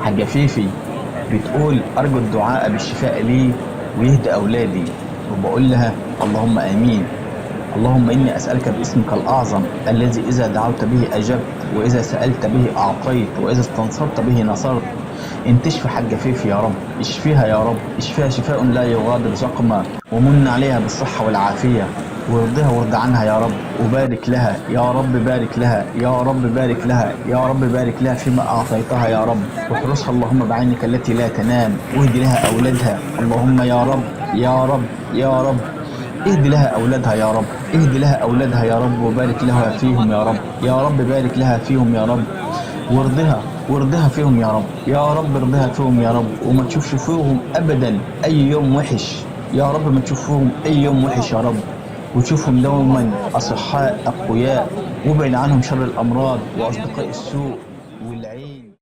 حاجة فيفي بتقول أرجو الدعاء بالشفاء لي ويهدى أولادي، وبقول لها اللهم آمين. اللهم إني أسألك باسمك الأعظم الذي إذا دعوت به أجبت، وإذا سألت به أعطيت، وإذا استنصرت به نصرت. إن تشفي حاجة فيفي يا رب اشفيها يا رب، اشفيها شفاء لا يغادر سقما، ومن عليها بالصحة والعافية، وارضها وارض عنها يا رب، وبارك لها يا رب، بارك لها يا رب، بارك لها يا رب، بارك لها فيما أعطيتها يا رب، واحرسها اللهم بعينك التي لا تنام، واهد لها أولادها اللهم يا رب يا رب يا رب. اهد لها أولادها يا رب، اهد لها أولادها يا رب، وبارك لها فيهم يا رب، يا رب بارك لها فيهم يا رب، وارضها فيهم يا رب، يا رب ارضها فيهم يا رب، وما تشوفش فيهم أبدا أي يوم وحش يا رب، ما تشوف فيهم أي يوم وحش يا رب، وتشوفهم دوما أصحاء أقوياء، وابعد عنهم شر الأمراض وأصدقاء السوء.